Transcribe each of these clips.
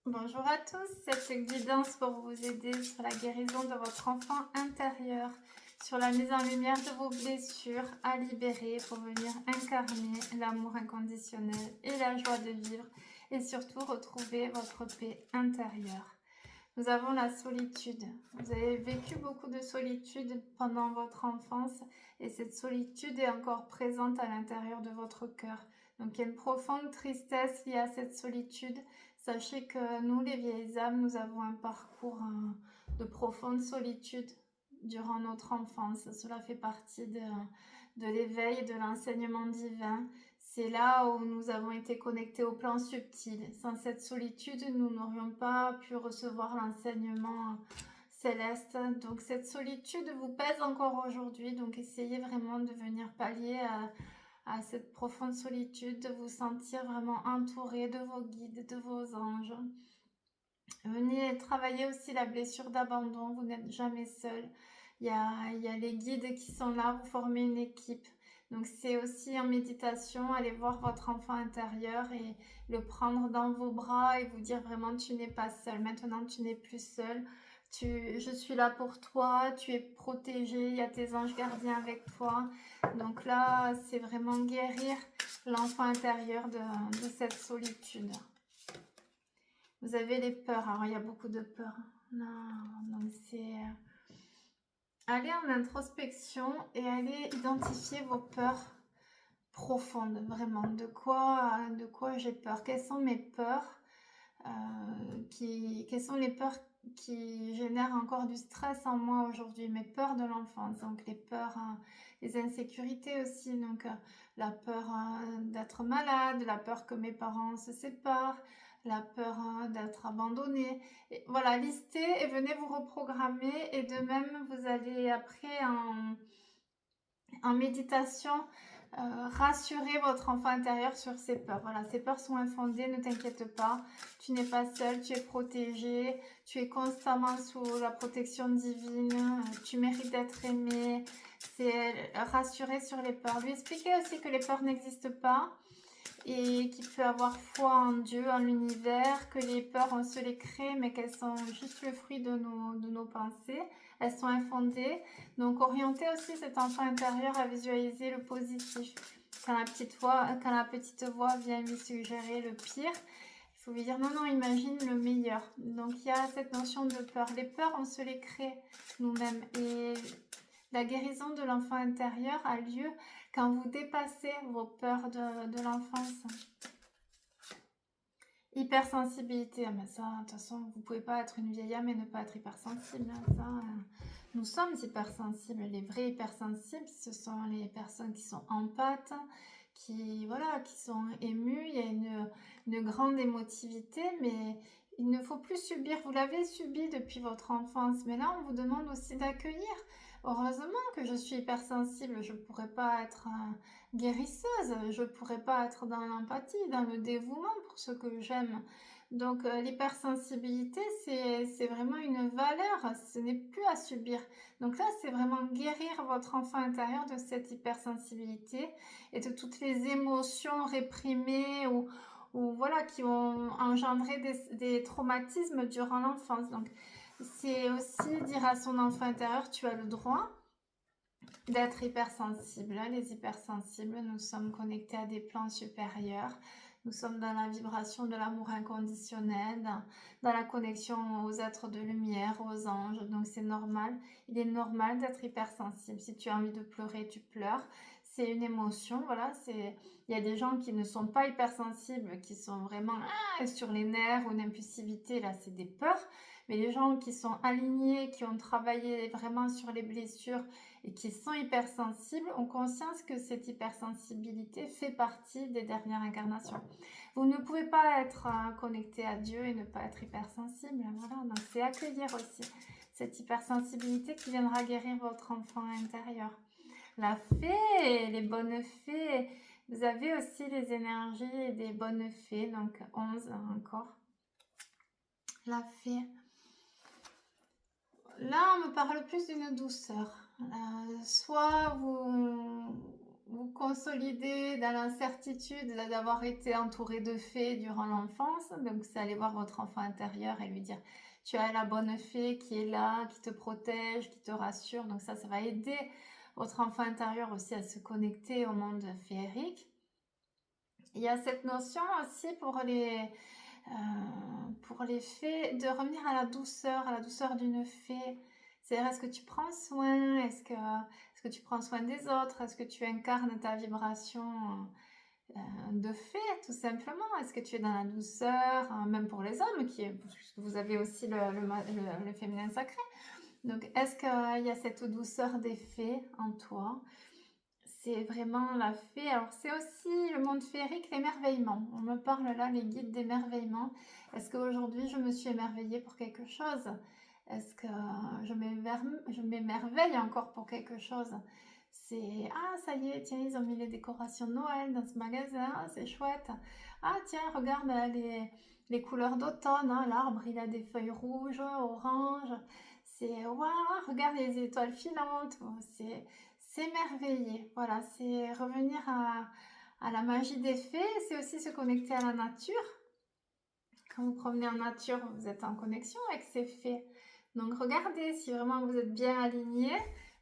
Bonjour à tous, cette guidance pour vous aider sur la guérison de votre enfant intérieur, sur la mise en lumière de vos blessures à libérer pour venir incarner l'amour inconditionnel et la joie de vivre et surtout retrouver votre paix intérieure. Nous avons la solitude. Vous avez vécu beaucoup de solitude pendant votre enfance et cette solitude est encore présente à l'intérieur de votre cœur. Donc il y a une profonde tristesse liée à cette solitude. Sachez que nous, les vieilles âmes, nous avons un parcours de profonde solitude durant notre enfance. Cela fait partie de l'éveil, de l'enseignement divin. C'est là où nous avons été connectés au plan subtil. Sans cette solitude, nous n'aurions pas pu recevoir l'enseignement céleste. Donc cette solitude vous pèse encore aujourd'hui. Donc essayez vraiment de venir pallier à cette profonde solitude, de vous sentir vraiment entouré de vos guides, de vos anges. Venez travailler aussi la blessure d'abandon, vous n'êtes jamais seul. Il y a les guides qui sont là, vous formez une équipe. Donc c'est aussi en méditation, allez voir votre enfant intérieur et le prendre dans vos bras et vous dire vraiment tu n'es pas seul. Maintenant tu n'es plus seul. Je suis là pour toi, tu es protégé, il y a tes anges gardiens avec toi. Donc là, c'est vraiment guérir l'enfant intérieur de cette solitude. Vous avez les peurs, alors il y a beaucoup de peurs. Non, donc c'est aller en introspection et aller identifier vos peurs profondes, vraiment. De quoi j'ai peur? Quelles sont mes peurs? Quelles sont les peurs qui génèrent encore du stress en moi aujourd'hui? Mes peurs de l'enfance, donc les peurs, les insécurités aussi, donc la peur d'être malade, la peur que mes parents se séparent, la peur d'être abandonnée. Et voilà, listez et venez vous reprogrammer et de même vous allez après en méditation rassurer votre enfant intérieur sur ses peurs. Voilà, ses peurs sont infondées, ne t'inquiète pas, tu n'es pas seul, tu es protégé, tu es constamment sous la protection divine, tu mérites d'être aimé. C'est rassurer sur les peurs. Lui expliquer aussi que les peurs n'existent pas et qu'il peut avoir foi en Dieu, en l'univers, que les peurs, on se les crée, mais qu'elles sont juste le fruit de nos pensées. Elles sont infondées. Donc, orienter aussi cet enfant intérieur à visualiser le positif. Quand la petite voix vient lui suggérer le pire, il faut lui dire non, non, imagine le meilleur. Donc, il y a cette notion de peur. Les peurs, on se les crée nous-mêmes. Et la guérison de l'enfant intérieur a lieu quand vous dépassez vos peurs de l'enfance. Hypersensibilité, mais ça, de toute façon, vous pouvez pas être une vieille âme et ne pas être hypersensible. Ça, nous sommes hypersensibles. Les vrais hypersensibles, ce sont les personnes qui sont empathes, qui sont émues. Il y a une grande émotivité, mais il ne faut plus subir. Vous l'avez subi depuis votre enfance, mais là, on vous demande aussi d'accueillir. Heureusement que je suis hypersensible, je pourrais pas être guérisseuse, je pourrais pas être dans l'empathie, dans le dévouement pour ce que j'aime. Donc l'hypersensibilité, c'est vraiment une valeur, ce n'est plus à subir. Donc là, c'est vraiment guérir votre enfant intérieur de cette hypersensibilité et de toutes les émotions réprimées ou voilà, qui ont engendré des traumatismes durant l'enfance. Donc c'est aussi dire à son enfant intérieur, tu as le droit d'être hypersensible. Les hypersensibles, nous sommes connectés à des plans supérieurs. Nous sommes dans la vibration de l'amour inconditionnel, dans la connexion aux êtres de lumière, aux anges. Donc c'est normal. Il est normal d'être hypersensible. Si tu as envie de pleurer, tu pleures. C'est une émotion. Voilà, il y a des gens qui ne sont pas hypersensibles, qui sont vraiment sur les nerfs ou une impulsivité. Là, c'est des peurs. Mais les gens qui sont alignés, qui ont travaillé vraiment sur les blessures et qui sont hypersensibles ont conscience que cette hypersensibilité fait partie des dernières incarnations. Vous ne pouvez pas être connecté à Dieu et ne pas être hypersensible. Voilà, donc c'est accueillir aussi cette hypersensibilité qui viendra guérir votre enfant intérieur. La fée, les bonnes fées. Vous avez aussi les énergies des bonnes fées, donc 11 encore. La fée. Là, on me parle plus d'une douceur. Soit vous consolider dans l'incertitude d'avoir été entouré de fées durant l'enfance. Donc, c'est aller voir votre enfant intérieur et lui dire, tu as la bonne fée qui est là, qui te protège, qui te rassure. Donc ça va aider votre enfant intérieur aussi à se connecter au monde féerique. Il y a cette notion aussi pour les fées de revenir à la douceur d'une fée. C'est-à-dire, est-ce que tu prends soin? Est-ce que tu prends soin des autres? Est-ce que tu incarnes ta vibration de fée, tout simplement? Est-ce que tu es dans la douceur, même pour les hommes, puisque vous avez aussi le féminin sacré. Donc, est-ce qu'il y a cette douceur des fées en toi? C'est vraiment la fée. Alors, c'est aussi le monde féerique, l'émerveillement. On me parle là, les guides d'émerveillement. Est-ce qu'aujourd'hui, je me suis émerveillée pour quelque chose? Est-ce que je m'émerveille encore pour quelque chose? C'est, ah, ça y est, tiens, ils ont mis les décorations de Noël dans ce magasin, c'est chouette. Ah, tiens, regarde les couleurs d'automne, hein, l'arbre, il a des feuilles rouges, oranges. C'est, waouh, regarde les étoiles filantes. C'est s'émerveiller. Voilà, c'est revenir à la magie des fées. C'est aussi se connecter à la nature. Quand vous promenez en nature, vous êtes en connexion avec ces fées. Donc regardez si vraiment vous êtes bien aligné.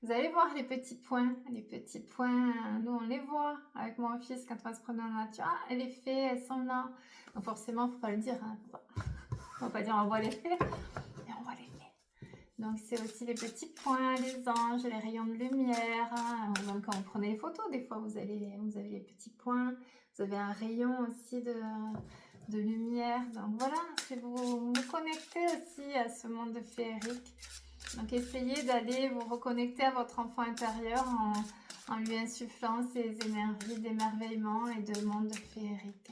Vous allez voir les petits points. Les petits points, nous on les voit avec mon fils quand on va se promener en nature. Ah, les fées, elles sont là. Donc forcément, il ne faut pas le dire. Hein. On va pas dire on voit les fées, mais on voit les fées. Donc c'est aussi les petits points, les anges, les rayons de lumière. Hein. Donc quand vous prenez les photos, des fois vous avez les petits points. Vous avez un rayon aussi de lumière. Donc voilà, c'est vous connectez aussi à ce monde féerique. Donc essayez d'aller vous reconnecter à votre enfant intérieur en lui insufflant ces énergies d'émerveillement et de monde féerique.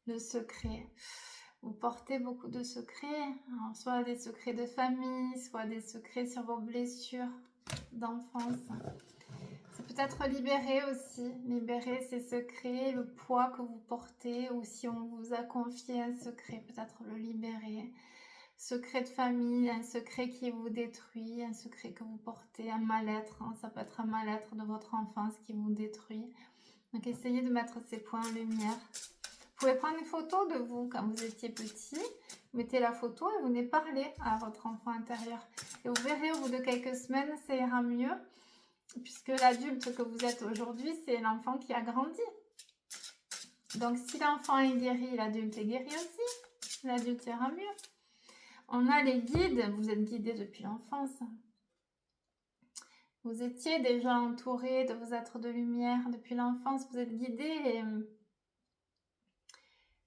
Le secret. Vous portez beaucoup de secrets, alors, soit des secrets de famille, soit des secrets sur vos blessures d'enfance. C'est peut-être libérer aussi, libérer ces secrets, le poids que vous portez, ou si on vous a confié un secret, peut-être le libérer. Secret de famille, un secret qui vous détruit, un secret que vous portez, un mal-être, hein, ça peut être un mal-être de votre enfance qui vous détruit. Donc essayez de mettre ces points en lumière. Vous pouvez prendre une photo de vous quand vous étiez petit, mettez la photo et vous venez parler à votre enfant intérieur. Et vous verrez au bout de quelques semaines, ça ira mieux, puisque l'adulte que vous êtes aujourd'hui, c'est l'enfant qui a grandi. Donc si l'enfant est guéri, l'adulte est guéri aussi, l'adulte ira mieux. On a les guides, vous êtes guidés depuis l'enfance. Vous étiez déjà entouré de vos êtres de lumière depuis l'enfance, vous êtes guidés et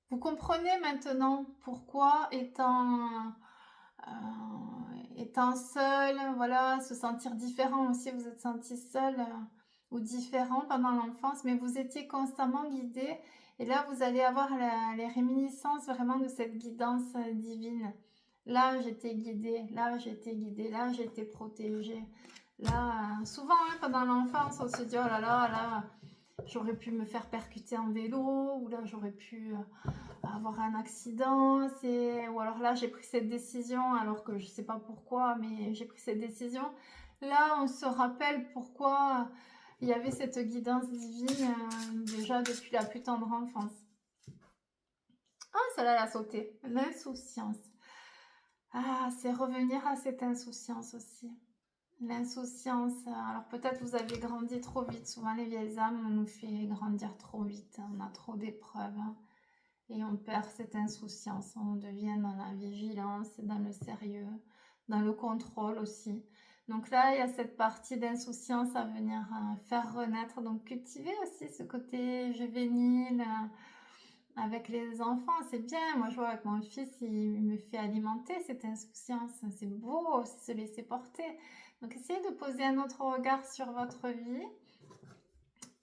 vous comprenez maintenant pourquoi étant seul, voilà, se sentir différent aussi, vous êtes senti seul ou différent pendant l'enfance, mais vous étiez constamment guidé et là vous allez avoir les réminiscences vraiment de cette guidance divine. Là j'étais guidée, là j'étais guidée, là j'étais protégée. Là, souvent pendant l'enfance on se dit oh là là, j'aurais pu me faire percuter en vélo, ou là j'aurais pu avoir un accident, ou alors là j'ai pris cette décision alors que je sais pas pourquoi, mais j'ai pris cette décision. Là on se rappelle pourquoi il y avait cette guidance divine déjà depuis la plus tendre enfance. Ah, celle-là elle a sauté, l'insouciance. Ah, c'est revenir à cette insouciance aussi. L'insouciance, alors peut-être vous avez grandi trop vite. Souvent les vieilles âmes, on nous fait grandir trop vite. On a trop d'épreuves et on perd cette insouciance. On devient dans la vigilance, dans le sérieux, dans le contrôle aussi. Donc là, il y a cette partie d'insouciance à venir faire renaître. Donc cultiver aussi ce côté juvénile avec les enfants. C'est bien. Moi, je vois avec mon fils, il me fait alimenter cette insouciance. C'est beau aussi se laisser porter. Donc, essayez de poser un autre regard sur votre vie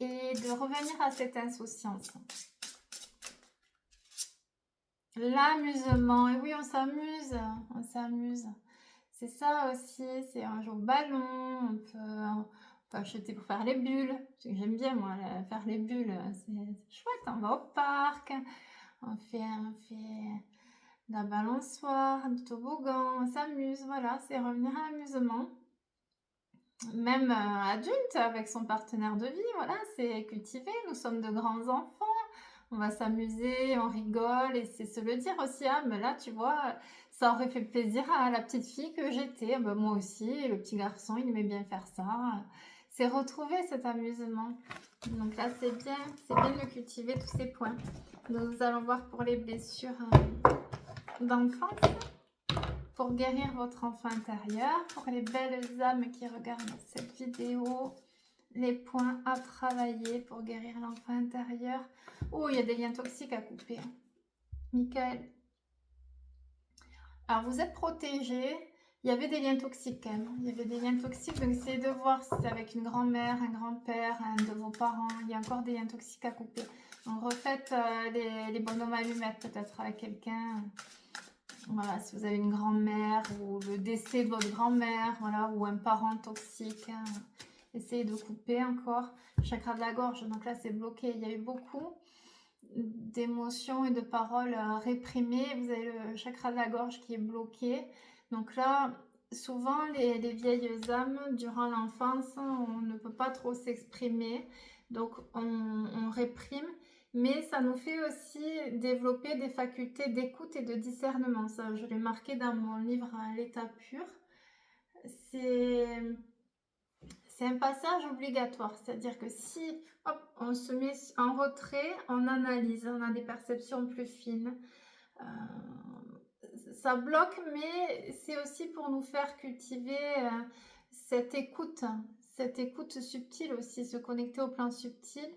et de revenir à cette insouciance. L'amusement. Et oui, on s'amuse. On s'amuse. C'est ça aussi. C'est un jeu au ballon. On peut acheter pour faire les bulles. J'aime bien, moi, faire les bulles. C'est chouette. On va au parc. On fait de la balançoire, du toboggan. On s'amuse. Voilà, c'est revenir à l'amusement. même adulte avec son partenaire de vie, voilà, c'est cultivé, nous sommes de grands enfants, on va s'amuser, on rigole et c'est se le dire aussi, ah mais là tu vois, ça aurait fait plaisir à la petite fille que j'étais, ben, moi aussi, et le petit garçon il aimait bien faire ça, c'est retrouver cet amusement. Donc là c'est bien de cultiver tous ces points. Nous allons voir pour les blessures d'enfance. Pour guérir votre enfant intérieur, pour les belles âmes qui regardent cette vidéo, les points à travailler pour guérir l'enfant intérieur. Oh, il y a des liens toxiques à couper. Michael. Alors, vous êtes protégé. Il y avait des liens toxiques quand même. Il y avait des liens toxiques, donc essayez de voir si c'est avec une grand-mère, un grand-père, un de vos parents. Il y a encore des liens toxiques à couper. Donc, refaites les bonhommes allumettes peut-être avec quelqu'un. Voilà, si vous avez une grand-mère ou le décès de votre grand-mère, voilà, ou un parent toxique, hein, essayez de couper encore. Chakra de la gorge, donc là c'est bloqué. Il y a eu beaucoup d'émotions et de paroles réprimées. Vous avez le chakra de la gorge qui est bloqué. Donc là, souvent les vieilles âmes, durant l'enfance, on ne peut pas trop s'exprimer. Donc on réprime. Mais ça nous fait aussi développer des facultés d'écoute et de discernement. Ça, je l'ai marqué dans mon livre à l'état pur. C'est un passage obligatoire. C'est-à-dire que si hop, on se met en retrait, on analyse, on a des perceptions plus fines. Ça bloque, mais c'est aussi pour nous faire cultiver cette écoute subtile aussi, se connecter au plan subtil.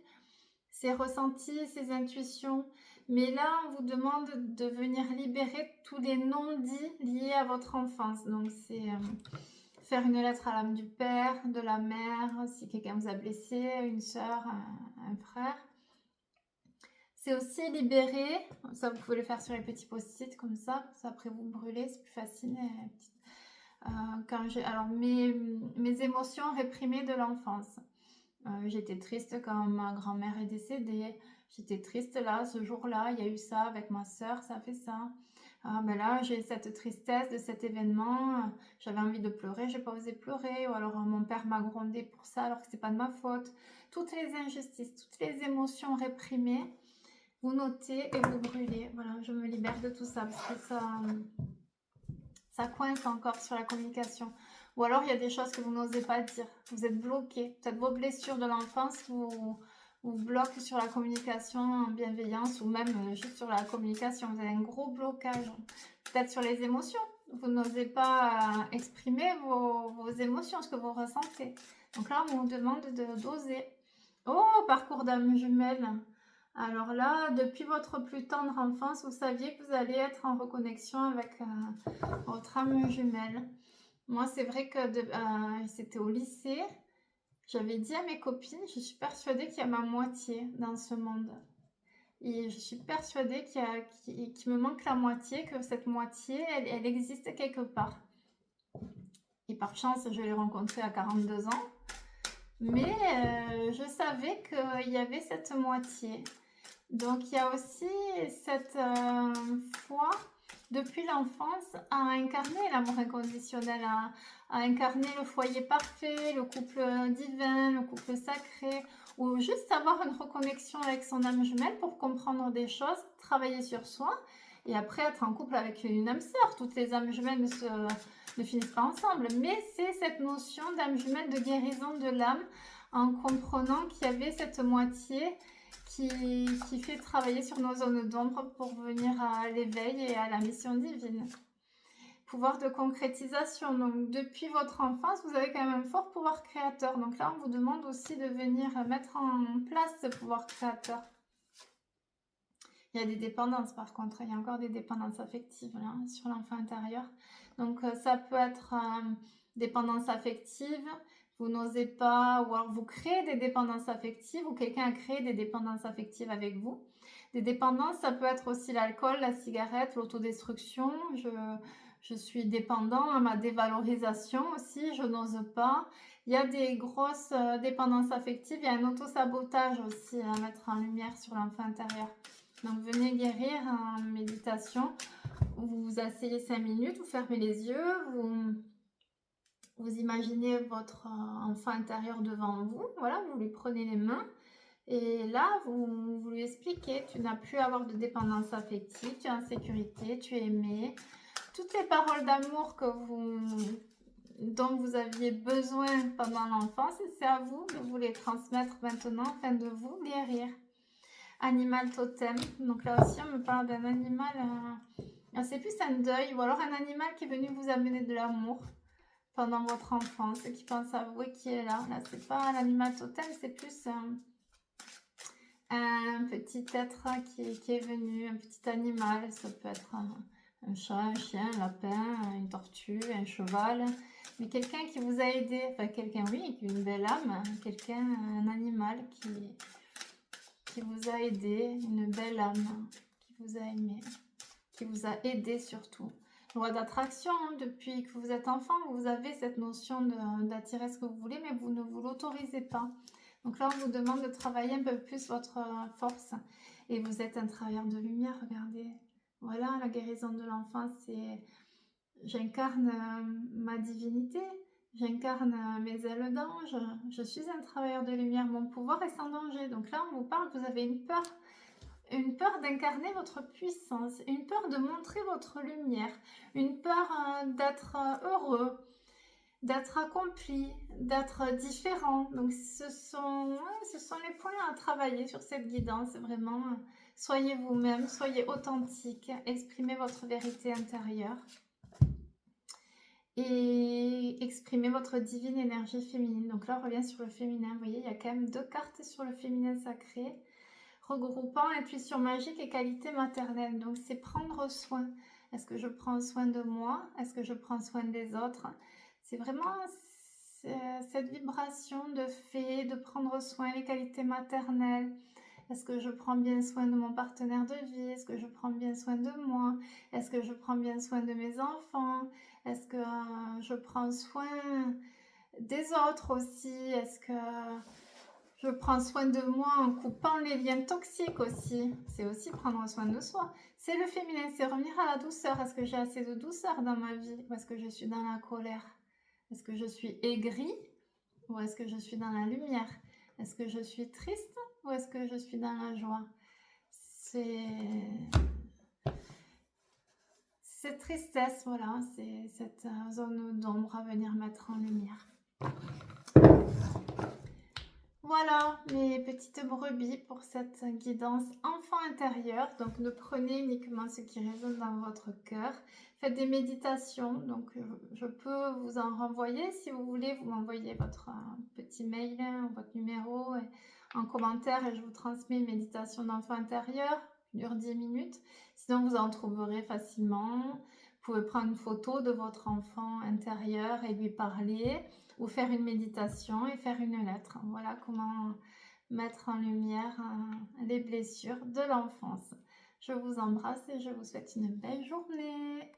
Ses ressentis, ses intuitions. Mais là, on vous demande de venir libérer tous les non-dits liés à votre enfance. Donc, c'est faire une lettre à l'âme du père, de la mère, si quelqu'un vous a blessé, une soeur, un frère. C'est aussi libérer, ça vous pouvez le faire sur les petits post-it comme ça après vous brûlez, c'est plus facile. Alors, mes émotions réprimées de l'enfance. J'étais triste quand ma grand-mère est décédée. J'étais triste là, ce jour-là, il y a eu ça avec ma soeur, ça fait ça. Ah, ben là, j'ai cette tristesse de cet événement. J'avais envie de pleurer, j'ai pas osé pleurer. Ou alors mon père m'a grondé pour ça alors que c'est pas de ma faute. Toutes les injustices, toutes les émotions réprimées, vous notez et vous brûlez. Voilà, je me libère de tout ça parce que ça coince encore sur la communication. Ou alors, il y a des choses que vous n'osez pas dire. Vous êtes bloqué. Peut-être vos blessures de l'enfance vous bloquent sur la communication en bienveillance ou même juste sur la communication. Vous avez un gros blocage. Peut-être sur les émotions. Vous n'osez pas exprimer vos émotions, ce que vous ressentez. Donc là, on vous demande d'oser. Oh, parcours d'âme jumelle. Alors là, depuis votre plus tendre enfance, vous saviez que vous allez être en reconnexion avec votre âme jumelle. Moi, c'est vrai que c'était au lycée. J'avais dit à mes copines, je suis persuadée qu'il y a ma moitié dans ce monde. Et je suis persuadée qu'il me manque la moitié, que cette moitié, elle existe quelque part. Et par chance, je l'ai rencontrée à 42 ans. Mais je savais qu'il y avait cette moitié. Donc, il y a aussi cette foi depuis l'enfance à incarner l'amour inconditionnel, à incarner le foyer parfait, le couple divin, le couple sacré, ou juste avoir une reconnexion avec son âme jumelle pour comprendre des choses, travailler sur soi, et après être en couple avec une âme sœur. Toutes les âmes jumelles ne finissent pas ensemble, mais c'est cette notion d'âme jumelle, de guérison de l'âme, en comprenant qu'il y avait cette moitié qui fait travailler sur nos zones d'ombre pour venir à l'éveil et à la mission divine. Pouvoir de concrétisation. Donc, depuis votre enfance, vous avez quand même un fort pouvoir créateur. Donc là, on vous demande aussi de venir mettre en place ce pouvoir créateur. Il y a des dépendances, par contre. Il y a encore des dépendances affectives là, sur l'enfant intérieur. Donc, ça peut être dépendance affective. Vous n'osez pas, ou alors vous créez des dépendances affectives, ou quelqu'un a créé des dépendances affectives avec vous. Des dépendances, ça peut être aussi l'alcool, la cigarette, l'autodestruction. Je suis dépendant à ma dévalorisation aussi, je n'ose pas. Il y a des grosses dépendances affectives, il y a un autosabotage aussi à mettre en lumière sur l'enfant intérieur. Donc venez guérir en méditation. Vous vous asseyez 5 minutes, vous fermez les yeux, vous Vous imaginez votre enfant intérieur devant vous, voilà, vous lui prenez les mains et là, vous lui expliquez, tu n'as plus à avoir de dépendance affective, tu es en sécurité, tu es aimé. Toutes les paroles d'amour dont vous aviez besoin pendant l'enfance, c'est à vous de vous les transmettre maintenant afin de vous guérir. Animal totem, donc là aussi on me parle d'un animal, c'est plus un deuil ou alors un animal qui est venu vous amener de l'amour pendant votre enfance, qui pense à vous et qui est là. Là, c'est pas l'animal totem, c'est plus un petit être qui est venu, un petit animal. Ça peut être un chat, un chien, un lapin, une tortue, un cheval. Mais quelqu'un qui vous a aidé, enfin quelqu'un, oui, qui a une belle âme, quelqu'un, un animal qui vous a aidé, une belle âme, qui vous a aimé, qui vous a aidé surtout. Loi d'attraction, hein, depuis que vous êtes enfant, vous avez cette notion d'attirer ce que vous voulez, mais vous ne vous l'autorisez pas. Donc là, on vous demande de travailler un peu plus votre force. Et vous êtes un travailleur de lumière, regardez. Voilà, la guérison de l'enfant, c'est... J'incarne ma divinité, j'incarne mes ailes d'ange, je suis un travailleur de lumière, mon pouvoir est sans danger. Donc là, on vous parle, vous avez une peur d'incarner votre puissance, une peur de montrer votre lumière, une peur d'être heureux, d'être accompli, d'être différent. Donc ce sont les points à travailler sur cette guidance, vraiment. Soyez vous-même, soyez authentique, exprimez votre vérité intérieure et exprimez votre divine énergie féminine. Donc là, on revient sur le féminin. Vous voyez, il y a quand même 2 cartes sur le féminin sacré, regroupant intuition magique et qualité maternelle. Donc c'est prendre soin. Est-ce que je prends soin de moi? Est-ce que je prends soin des autres? C'est vraiment cette vibration de fait, de prendre soin, les qualités maternelles. Est-ce que je prends bien soin de mon partenaire de vie? Est-ce que je prends bien soin de moi? Est-ce que je prends bien soin de mes enfants? Est-ce que je prends soin des autres aussi? Est-ce que je prends soin de moi en coupant les liens toxiques aussi? C'est aussi prendre soin de soi. C'est le féminin, c'est revenir à la douceur. Est-ce que j'ai assez de douceur dans ma vie? Ou est-ce que je suis dans la colère? Est-ce que je suis aigrie? Ou est-ce que je suis dans la lumière? Est-ce que je suis triste? Ou est-ce que je suis dans la joie? C'est cette tristesse, voilà, c'est cette zone d'ombre à venir mettre en lumière. Voilà mes petites brebis pour cette guidance enfant intérieur. Donc ne prenez uniquement ce qui résonne dans votre cœur. Faites des méditations. Donc je peux vous en renvoyer. Si vous voulez, vous m'envoyez votre petit mail ou votre numéro en commentaire et je vous transmets une méditation d'enfant intérieur qui dure 10 minutes. Sinon, vous en trouverez facilement. Vous pouvez prendre une photo de votre enfant intérieur et lui parler, ou faire une méditation et faire une lettre. Voilà comment mettre en lumière les blessures de l'enfance. Je vous embrasse et je vous souhaite une belle journée.